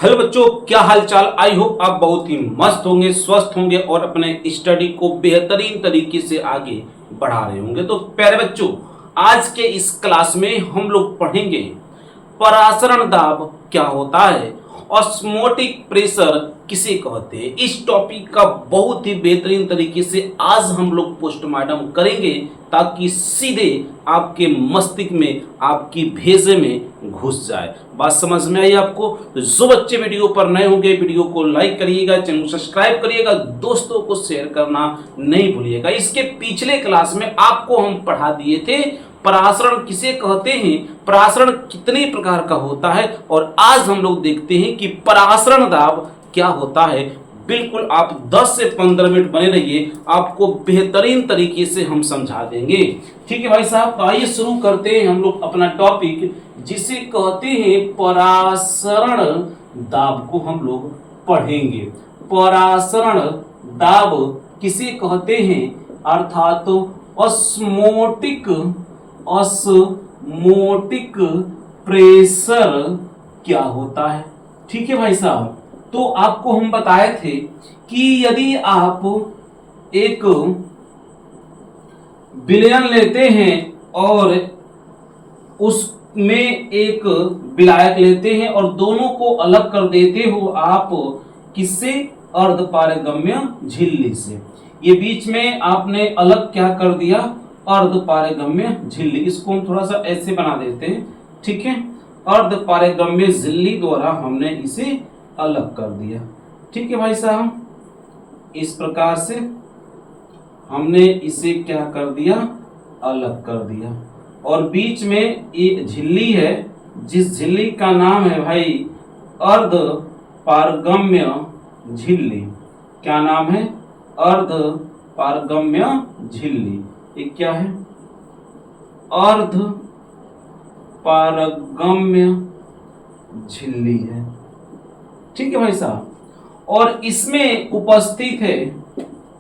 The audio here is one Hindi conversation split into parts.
हेलो बच्चों, क्या हाल चाल। आई होप आप बहुत ही मस्त होंगे, स्वस्थ होंगे और अपने स्टडी को बेहतरीन तरीके से आगे बढ़ा रहे होंगे। तो प्यारे बच्चों, आज के इस क्लास में हम लोग पढ़ेंगे परासरण दाब क्या होता है, ऑस्मोटिक प्रेशर किसे कहते हैं। इस टॉपिक का बहुत ही बेहतरीन तरीके से आज हम लोग पोस्टमार्टम करेंगे ताकि सीधे आपके मस्तिष्क में, आपकी भेजे में घुस जाए। बात समझ में आई आपको? तो जो बच्चे वीडियो पर नए होंगे वीडियो को लाइक करिएगा, चैनल को सब्सक्राइब करिएगा, दोस्तों को शेयर करना नहीं भूलिएगा। इसके पिछले क्लास में आपको हम पढ़ा दिए थे परासरण किसे कहते हैं, परासरण कितने प्रकार का होता है, और आज हम लोग देखते हैं कि परासरण दाब क्या होता है। बिल्कुल आप 10 से 15 मिनट बने रहिए, आपको बेहतरीन तरीके से हम समझा देंगे। ठीक है भाई साहब, तो आइए शुरू करते हैं हम लोग अपना टॉपिक जिसे कहते हैं परासरण दाब को हम लोग पढ़ेंगे। परासरण दाब किसे कहते हैं, अर्थात ऑस्मोटिक प्रेशर क्या होता है। ठीक है भाई साहब, तो आपको हम बताए थे कि यदि आप एक विलयन लेते हैं और उसमें एक विलायक लेते हैं और दोनों को अलग कर देते हो आप किससे, अर्धपारगम्य झिल्ली से। ये बीच में आपने अलग क्या कर दिया, अर्धपारगम्य झिल्ली। इसको हम थोड़ा सा ऐसे बना देते हैं, ठीक है। अर्धपारगम्य झिल्ली द्वारा हमने इसे अलग कर दिया। ठीक है भाई साहब, इस प्रकार से हमने इसे क्या कर दिया, अलग कर दिया। और बीच में एक झिल्ली है, जिस झिल्ली का नाम है भाई अर्धपारगम्य झिल्ली। क्या नाम है, अर्धपारगम्य झिल्ली। ये क्या है, अर्धपारगम्य झिल्ली है। ठीक है भाई साहब, और इसमें उपस्थित है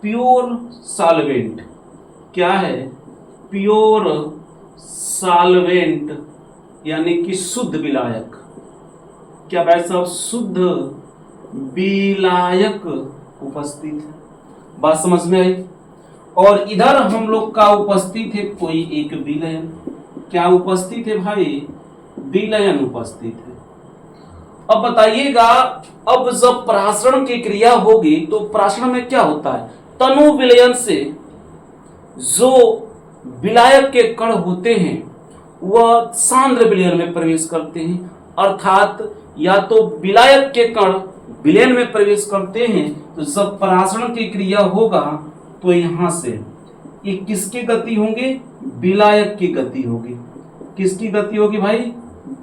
प्योर सॉल्वेंट। क्या है, प्योर सॉल्वेंट यानी कि शुद्ध विलायक। क्या भाई साहब, शुद्ध विलायक उपस्थित है। बात समझ में आई। और इधर हम लोग का उपस्थित है कोई एक विलयन। क्या उपस्थित है भाई, विलयन उपस्थित है। अब बताइएगा, अब जब परासरण की क्रिया होगी तो परासरण में क्या होता है, तनु विलयन से जो विलायक के कण होते हैं वह सांद्र विलयन में प्रवेश करते हैं। अर्थात या तो विलायक के कण विलयन में प्रवेश करते हैं, तो जब परासरण की क्रिया होगा तो यहां से ये किसकी गति होंगे, विलायक की गति होगी। किसकी गति होगी भाई,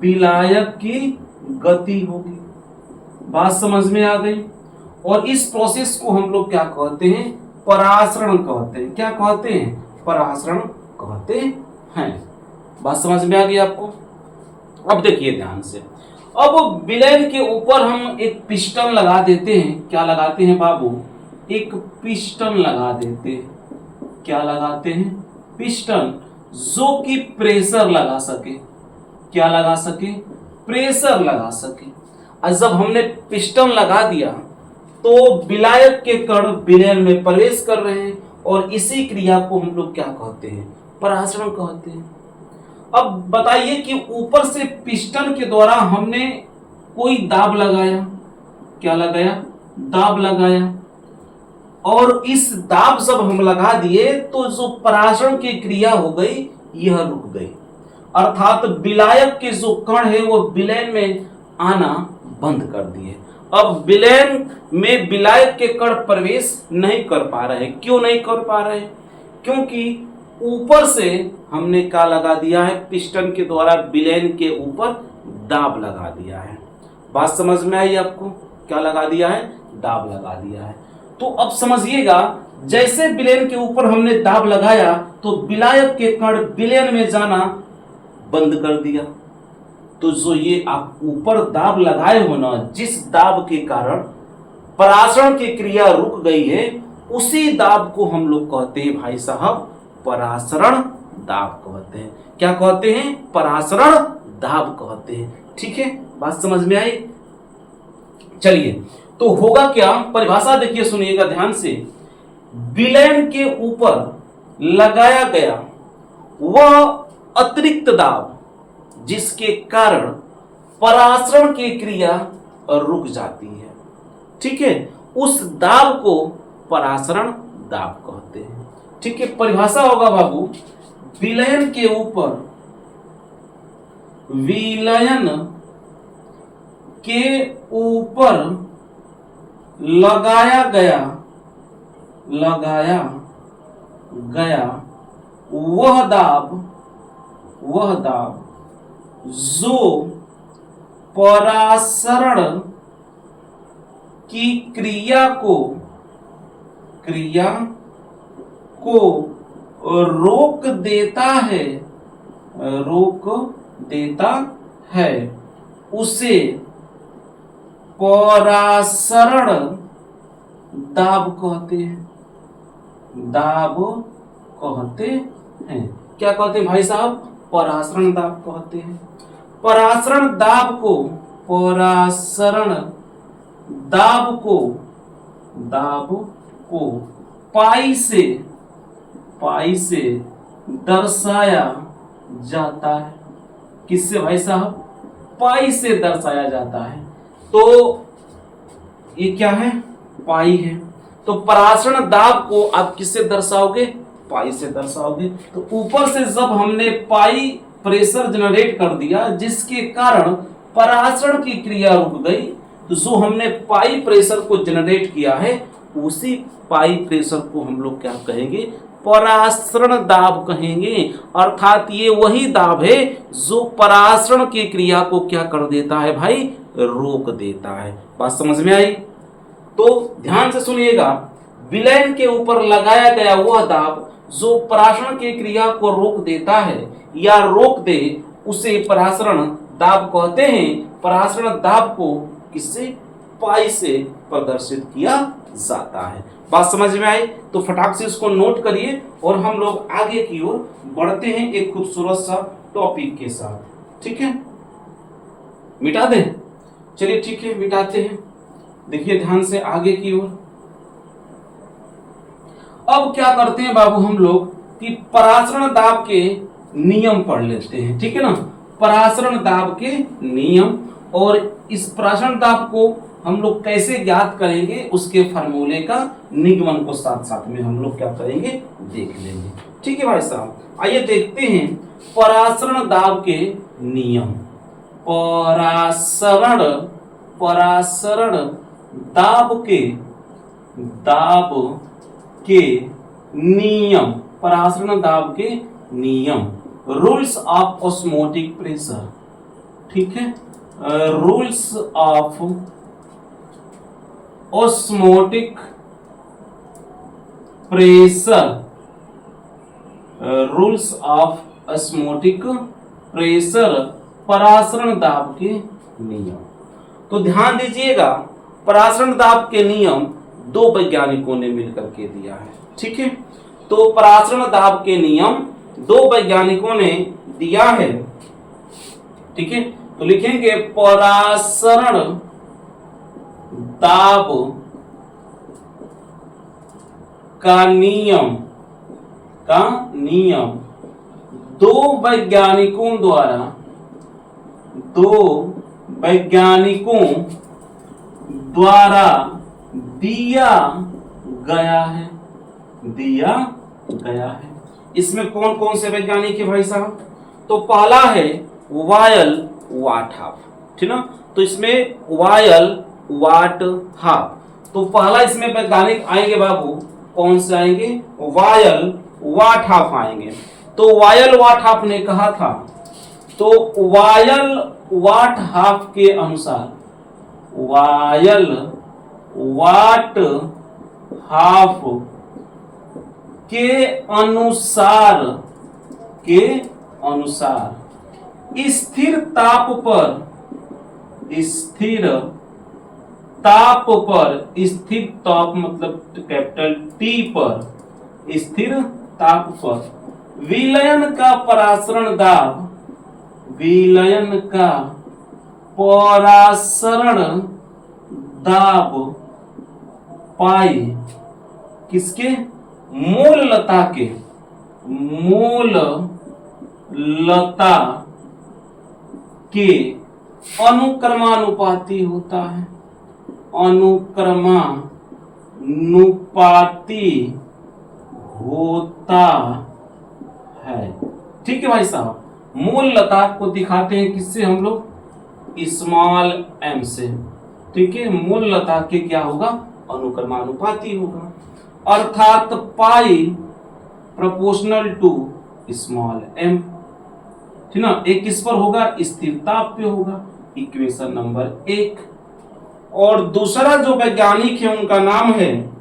विलायक की गति होगी। बात समझ में आ गई। और इस प्रोसेस को हम लोग क्या कहते हैं, परासरण कहते हैं। क्या कहते हैं, परासरण कहते हैं। बात समझ में आ गई आपको। अब देखिए ध्यान से, अब विलयन के ऊपर हम एक पिस्टन लगा देते हैं। क्या लगाते हैं बाबू, एक पिस्टन लगा देते हैं। क्या लगाते हैं, पिस्टन, जो कि प्रेशर लगा सके। क्या लगा सके, प्रेशर लगा सके। और जब हमने पिस्टन लगा दिया तो विलायक के कण विलयन में प्रवेश कर रहे हैं, और इसी क्रिया को हम लोग क्या कहते हैं, परासरण कहते हैं। अब बताइए कि ऊपर से पिस्टन के द्वारा हमने कोई दाब लगाया। क्या लगाया, दाब लगाया। और इस दाब जब हम लगा दिए तो जो परासरण की क्रिया हो गई यह रुक गई। अर्थात विलायक के जो कण है वो विलयन में आना बंद कर दिए। अब विलयन में विलायक के कण प्रवेश नहीं कर पा रहे। क्यों नहीं कर पा रहे, क्योंकि ऊपर से हमने क्या लगा दिया है, पिस्टन के द्वारा विलयन के ऊपर दाब लगा दिया है। बात समझ में आई आपको, क्या लगा दिया है, दाब लगा दिया है। तो अब समझिएगा, जैसे विलयन के ऊपर हमने दाब लगाया तो विलायक के कण विलयन में जाना बंद कर दिया। तो जो ये आप ऊपर दाब लगाए हो ना, जिस दाब के कारण परासरण की क्रिया रुक गई है, उसी दाब को हम लोग कहते हैं भाई साहब परासरण दाब कहते हैं। क्या कहते हैं, परासरण दाब कहते हैं। ठीक है, बात समझ में आई। चलिए, तो होगा क्या, परिभाषा देखिए, सुनिएगा ध्यान से। विलयन के ऊपर लगाया गया वह अतिरिक्त दाब जिसके कारण परासरण की क्रिया रुक जाती है, ठीक है, उस दाब को परासरण दाब कहते हैं। ठीक है, परिभाषा होगा बाबू, विलयन के ऊपर, विलयन के ऊपर लगाया गया वह दाब जो परासरण की क्रिया को रोक देता है, उसे परासरण दाब कहते हैं। क्या कहते हैं भाई साहब? परासरण दाब कहते हैं। परासरण दाब को पाई से दर्शाया जाता है। किससे भाई साहब? पाई से दर्शाया जाता है। तो ये क्या है? पाई है। तो परासरण दाब को आप किससे दर्शाओगे? पाई से दर्शाओगे। तो ऊपर से जब हमने पाई प्रेशर जनरेट कर दिया जिसके कारण परासरण की क्रिया रुक गई, तो जो हमने पाई प्रेशर को जनरेट किया है उसी पाई प्रेशर को हम लोग क्या कहेंगे? परासरण दाब कहेंगे। अर्थात ये वही दाब है जो परासरण की क्रिया को क्या कर देता है भाई? रोक देता है। बात समझ में आई? तो ध्यान से सुनिएगा, विलयन के ऊपर लगाया गया वह दाब जो परासरण की क्रिया को रोक देता है या रोक दे, उसे परासरण दाब कहते हैं। परासरण दाब को किससे? पाई से प्रदर्शित किया जाता है। बात समझ में आई? तो फटाक से इसको नोट करिए और हम लोग आगे की ओर बढ़ते हैं एक खूबसूरत सा टॉपिक के साथ। ठीक है, मिटा दें? चलिए ठीक है, मिटाते हैं। देखिए ध्यान से आगे की ओर। अब क्या करते हैं बाबू हम लोग कि परासरण दाब के नियम पढ़ लेते हैं। ठीक है ना, परासरण दाब के नियम, और इस परासरण दाब को हम लोग कैसे ज्ञात करेंगे उसके फार्मूले का निगमन को साथ साथ में हम लोग क्या करेंगे? देख लेंगे। ठीक है भाई साहब, आइए देखते हैं परासरण दाब के नियम। परासरण दाब के नियम, परासरण दाब के नियम, रूल्स ऑफ ऑस्मोटिक प्रेशर। ठीक है, rules of osmotic pressure, rules of osmotic pressure, परासरण दाब के नियम। तो ध्यान दीजिएगा, परासरण दाब के नियम दो वैज्ञानिकों ने मिलकर के दिया है। ठीक है, तो परासरण दाब के नियम दो वैज्ञानिकों ने दिया है। ठीक है, तो लिखेंगे परासरण दाब का नियम दो वैज्ञानिकों द्वारा दिया गया है। इसमें कौन कौन से वैज्ञानिक है भाई साहब? तो पहला है वायल वाटहाफ। ठीक ना, तो इसमें वायल वाटहाफ, तो पहला इसमें वैज्ञानिक आएंगे बाबू, कौन से आएंगे? वायल वाटहाफ आएंगे। तो वायल वाटहाफ ने कहा था, तो वायल वाटहाफ के अनुसार, वायल वाटहाफ के अनुसार स्थिर ताप मतलब कैपिटल टी पर, स्थिर ताप पर विलयन का परासरण दाब पाई किसके? मूल लता के, मूल लता के अनुक्रमानुपाती होता है, अनुक्रमानुपाती होता है। ठीक है भाई साहब, मूल लता को दिखाते हैं किससे हम लोग? स्मॉल m से। ठीक है, मूल लता के क्या होगा? अनुक्रमानुपाती होगा, अर्थात पाई प्रोपोर्शनल टू स्मॉल m। ठीक ना, एक किस पर होगा? स्थिरता पे होगा, इक्वेशन नंबर 1। और दूसरा जो वैज्ञानिक है उनका नाम है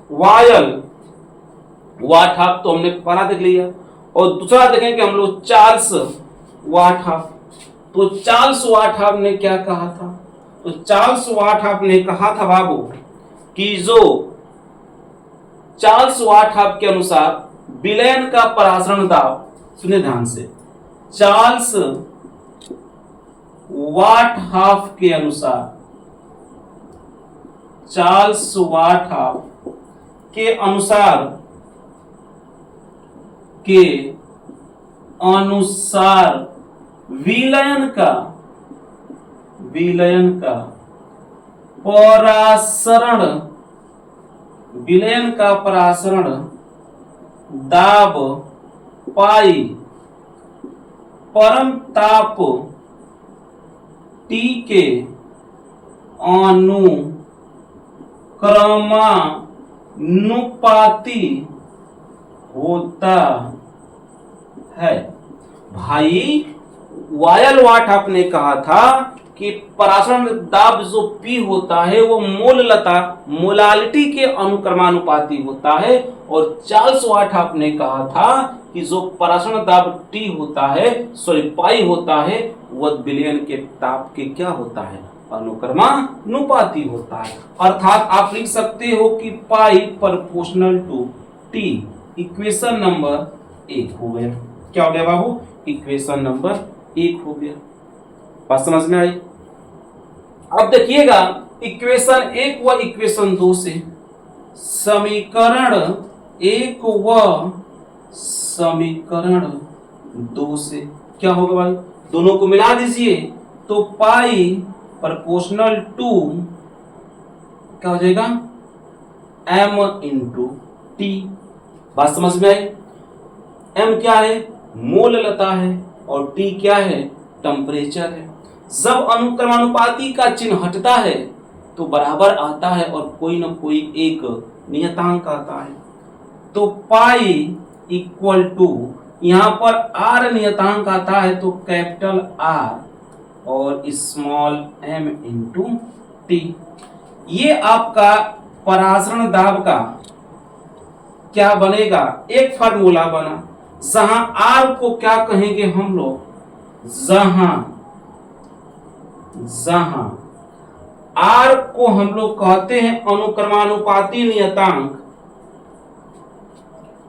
वायल वाटहाफ, तो हमने पढ़ा देख लिया। और दूसरा देखेंगे हम लोग चार्ल्स वाटहाफ। तो चार्ल्स वाटहाफ ने क्या कहा था? तो चार्ल्स वाटहाफ ने कहा था बाबू कि जो चार्ल्स वाटहाफ के अनुसार विलयन का परासरण दाब, सुनिए ध्यान से, चार्ल्स वाटहाफ के अनुसार, चार्ल्स वाटहाफ के अनुसार विलयन का परासरण दाब पाई परम ताप T के अनुक्रमानुपाती होता है। भाई वायल वाटहाफ ने कहा था कि परासरण दाब जो P होता है वो मूल लता मोलालिटी के अनुक्रमानुपाती होता है, और चार्ल्स वाटहाफ ने कहा था कि जो परासरण दाब T होता है, सॉरी पाई होता है, वह विलयन के ताप के क्या होता है? अनुक्रमानुपाती होता है। अर्थात आप लिख सकते हो कि pi proportional to T। Equation number 1 हो गया। क्या हो गया बाबू? इक्वेशन नंबर 1 हो गया। बात समझ में आई? अब देखिएगा इक्वेशन 1 व इक्वेशन 2 से, समीकरण 1 व समीकरण 2 से क्या होगा भाई? दोनों को मिला दीजिए तो पाई प्रोपोर्शनल टू क्या हो जाएगा? m into T. बात समझ में आई? m क्या है? मूल लता है, और T क्या है? टेम्परेचर है। जब अनुक्रमानुपाती का चिन्ह हटता है तो बराबर आता है और कोई ना कोई एक नियतांक आता है। तो पाई इक्वल टू, यहां पर R नियतांक आता है तो कैपिटल R और स्मॉल m इंटू टी। ये आपका परासरण दाब का क्या बनेगा? एक फार्मूला बना, जहां R को क्या कहेंगे हम लोग? जहां R को हम लोग कहते हैं अनुक्रमानुपाती नियतांक,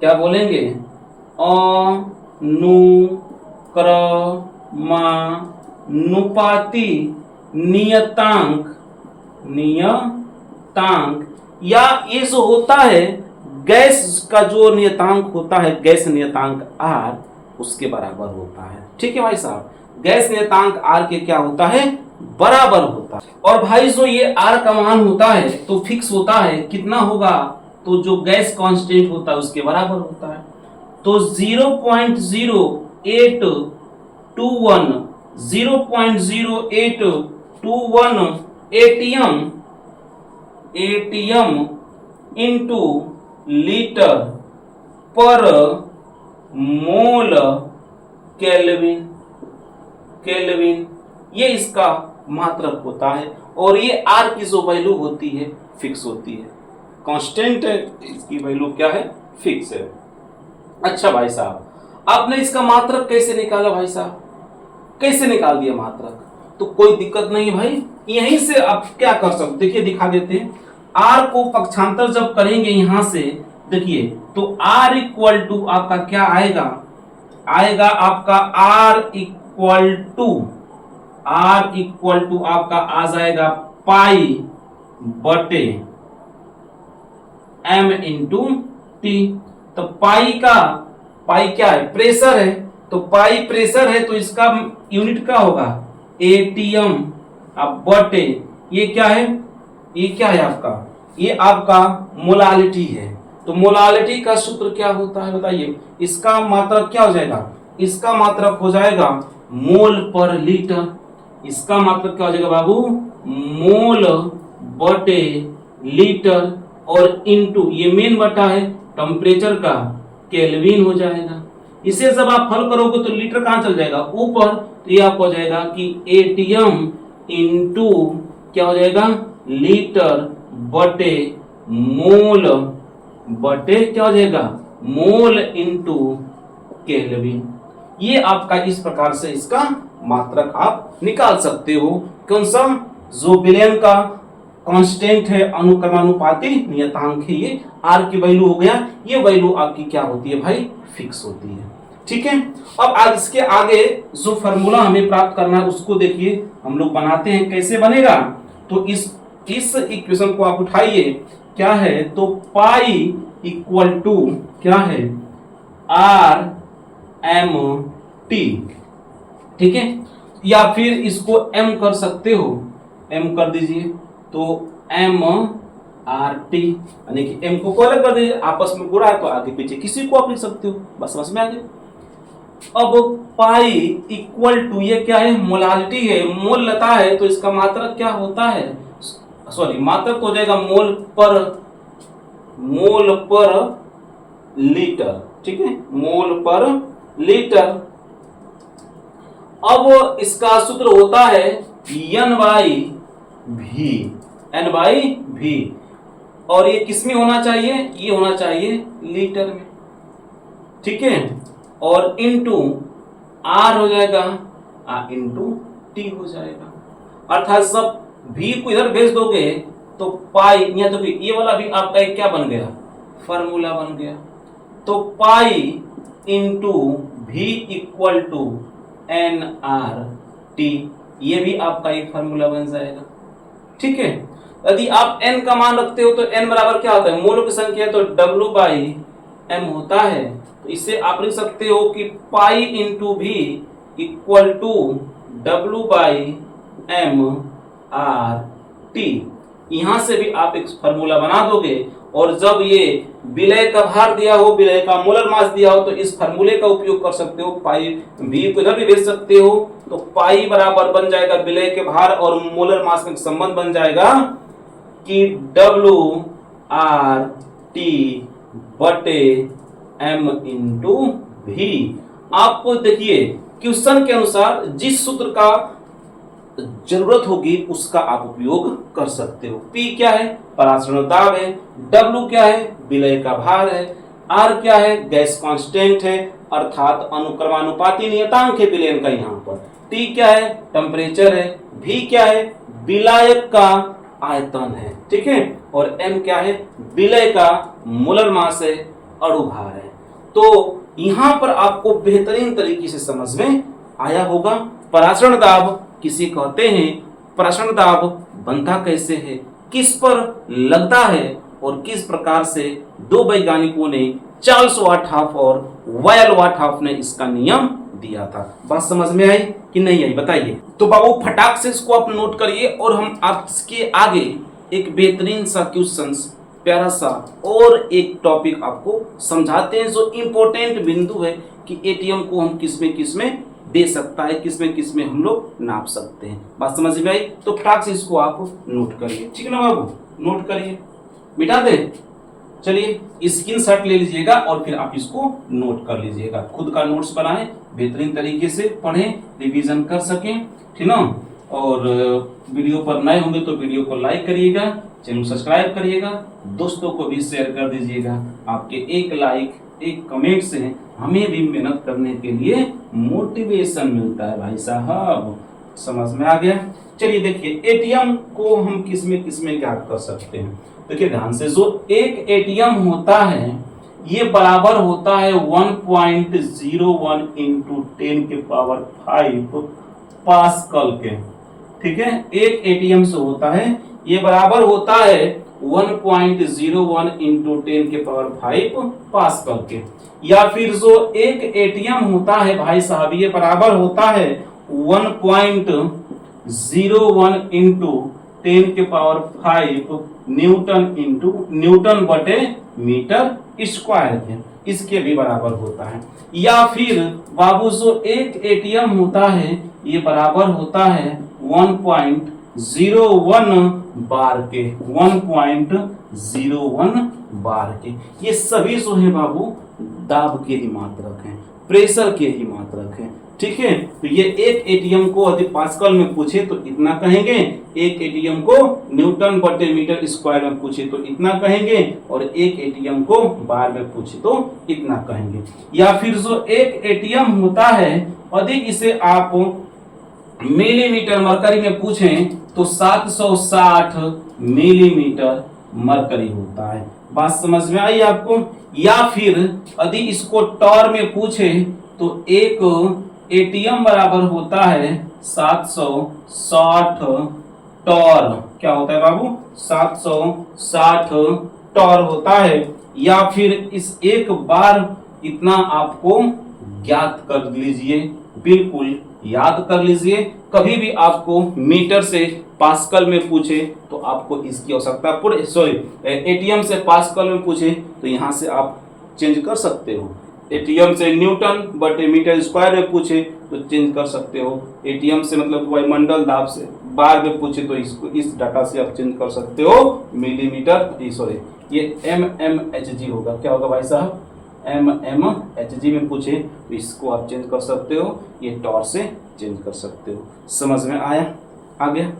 क्या बोलेंगे? अनुक्रमानुपाती नियतांक या ये जो होता है गैस का जो नियतांक होता है, गैस नियतांक R, उसके बराबर होता है। ठीक है भाई साहब, गैस नियतांक R के क्या होता है? बराबर होता है। और भाई जो ये R का मान होता है तो फिक्स होता है, कितना होगा? तो जो गैस कांस्टेंट होता है उसके बराबर होता है। तो 0.0821 एटीएम इंटू लीटर पर मोल केल्विन ये इसका मात्रक होता है। और ये R की जो वैल्यू होती है फिक्स होती है, कांस्टेंट है, इसकी वैल्यू क्या है? फिक्स है। अच्छा भाई साहब, आपने इसका मात्रक कैसे निकाला? भाई साहब कैसे निकाल दिया मात्रक? तो कोई दिक्कत नहीं भाई, यहीं से आप क्या कर सकते, देखिए दिखा देते हैं। R को पक्षांतर जब करेंगे यहां से, देखिए तो R इक्वल टू आपका क्या आएगा? आएगा आपका R इक्वल टू आपका आ जाएगा पाई बटे m इंटू टी। तो पाई क्या है, प्रेशर है, तो पाई प्रेशर है तो इसका यूनिट क्या होगा, एटीएम। अब बटे ये क्या है, ये क्या है आपका, ये आपका मोलालिटी है। तो मोलालिटी का सूत्र क्या होता है बताइए, इसका मात्रक क्या हो जाएगा, इसका मात्रक हो जाएगा मोल पर लीटर। इसका मात्रक क्या हो जाएगा बाबू, मोल बटे लीटर, और इनटू ये मेन बटा है टेम्परेचर का केल्विन हो जाएगा। इसे जब आप हल करोगे तो लीटर कहां चल जाएगा ऊपर, तो ये आपको हो जाएगा कि एटीएम इंटू क्या हो जाएगा लीटर बटे मोल बटे क्या हो जाएगा मोल इंटू केल्विन। ये आपका इस प्रकार से इसका मात्रक आप निकाल सकते हो। कौन सा, जो विलियम का कांस्टेंट है, अनुक्रमानुपाती नियतांक है, ये आर की वैल्यू हो गया, ये वैल्यू आपकी क्या होती है भाई, फिक्स होती है। ठीक है, अब आज इसके आगे जो फार्मूला हमें प्राप्त करना है उसको देखिए हम लोग बनाते हैं, कैसे बनेगा। तो इस इक्वेशन को आप उठाइए, क्या है, तो पाई इक्वल टू क्या है, आर एम टी। ठीक है, या फिर इसको एम कर सकते हो, एम कर दीजिए, तो एम आर टी, यानी कि एम को अलग कर दीजिए, आपस में गुणा है तो आगे पीछे किसी को आप लिख सकते हो, बस समझ में आ गया। अब पाई इक्वल टू ये क्या है, मोलालिटी है, मोल लेता है तो इसका मात्रक क्या होता है, सॉरी मात्रक हो जाएगा मोल पर लीटर। ठीक है, मोल पर लीटर। अब इसका सूत्र होता है एन बाई भी, और ये किसमें होना चाहिए, ये होना चाहिए लीटर में। ठीक है, और इनटू आर हो जाएगा, इनटू टी हो जाएगा। अर्थात सब भी को इधर भेज दोगे तो पाई, या तो ये वाला भी आपका एक क्या बन गया, फार्मूला बन गया। तो pi into V equal to N R T, ये भी आपका एक फार्मूला बन जाएगा। ठीक है, यदि आप n का मान रखते हो तो n बराबर क्या होता है, मोलों की संख्या, तो W बाई एम होता है। तो इससे आप लिख सकते हो कि pi into V equal to W by M R T. यहां से भी आप एक फार्मूला बना दोगे, और जब ये विलय का भार दिया हो, विलय का मोलर मास दिया हो, तो इस फार्मूले का उपयोग कर सकते हो। पाई भी को इधर भी भेज सकते हो, तो पाई बराबर बन जाएगा विलय के भार और मोलर मास में संबंध बन जाएगा कि W आर टी बटे एम इंटू भी। आपको देखिए क्वेश्चन के अनुसार जिस सूत्र का जरूरत होगी उसका आप उपयोग कर सकते हो। P क्या है, परासरण दाब है, W क्या है, विलय का भार है, R क्या है, गैस कांस्टेंट है, अर्थात अनुक्रमानुपाती नियतांक है विलयन का यहाँ पर, T क्या है, टेम्परेचर है, V क्या है, विलायक का आयतन है। ठीक है, और M क्या है, विलय का मोलर मास है, अणु भार है। तो यहाँ पर आपको बेहतरीन तरीके से समझ में आया होगा। परासरण दाब किसे कहते हैं, परासरण दाब बनता कैसे है, किस पर लगता है, और किस प्रकार से दो वैज्ञानिकों ने चार्ल्स वाटहाफ और वायल वाटहाफ ने इसका नियम दिया था। बात समझ में आई कि नहीं आई बताइए। तो बाबू फटाक से इसको आप नोट करिए, और हम आपके आगे एक बेहतरीन सा क्वेश्चन, प्यारा सा और एक टॉपिक आपको समझाते हैं, जो इंपॉर्टेंट बिंदु है कि एटीएम को हम किसमें दे सकता है, किसमें हम लोग नाप सकते हैं। बात समझ में आई, तो फटाक से इसको आप नोट करिए। ठीक है ना बाबू, नोट करिए, मिटा दे। चलिए स्क्रीनशॉट ले लीजिएगा और फिर आप इसको नोट कर लीजिएगा, खुद का नोट्स बनाएं, बेहतरीन तरीके से पढ़ें, रिवीजन कर सकें। ठीक ना, और वीडियो पर नए होंगे तो वीडियो को लाइक करिएगा, चैनल सब्सक्राइब करिएगा, दोस्तों को भी शेयर कर दीजिएगा। आपके एक लाइक एक कमेंट से हमें भी मेहनत करने के लिए मोटिवेशन मिलता है भाई साहब। समझ में आ गया। चलिए देखिए एटीएम को हम किसमें ज्ञात कर सकते हैं। देखिए ध्यान से, जो एक एटीएम होता है ये बराबर होता है 1.01 इंटू 10⁵ पास्कल के। ठीक है, एक एटीएम से होता है ये बराबर होता है 1.01 इंटू 10 के पावर 5 पास्कल के। या फिर जो एक एटीएम होता है भाई साहब, ये बराबर होता है 1.01 इंटू 10 के पावर 5 न्यूटन बटे मीटर स्क्वायर के, इसके भी बराबर होता है। या फिर बाबू जो एक एटीएम होता है ये बराबर होता है 1.01 बार के, 1.01 बार के। ये सभी जो है बाबू दाब के ही मात्रक हैं, प्रेशर के ही मात्रक हैं, ठीक है। तो ये एक एटीएम को यदि पास्कल में पूछे तो इतना कहेंगे, एक एटीएम को न्यूटन बटे मीटर स्क्वायर में पूछे तो इतना कहेंगे, और एक एटीएम को बार में पूछे तो इतना कहेंगे। या फिर जो एक एटीएम होता है यदि इसे आप मिलीमीटर मरकरी में पूछें तो 760 मिलीमीटर मरकरी होता है। बात समझ में आई आपको। या फिर यदि इसको टॉर में पूछे तो एक एटीएम बराबर होता है 760 टॉर। क्या होता है बाबू? 760 टॉर होता है। या फिर इस एक बार इतना आपको ज्ञात कर लीजिए, बिल्कुल याद कर लीजिए। कभी भी आपको मीटर से पास्कल में पूछे तो आपको इसकी आवश्यकता पूरे, एटीएम से पास्कल में पूछे तो यहाँ से आप चेंज कर सकते हो। एटीएम से न्यूटन बटे मीटर स्क्वायर में पूछे तो चेंज कर सकते हो। एटीएम से मतलब वायुमंडल दाब से बार में पूछे तो इसको इस डाटा से आप चेंज कर सकते हो मिलीमीटर, ये mmHg होगा। क्या होगा भाई साहब? mmHg में पूछे तो इसको आप चेंज कर सकते हो, ये टॉर से चेंज कर सकते हो। समझ में आया? आ गया?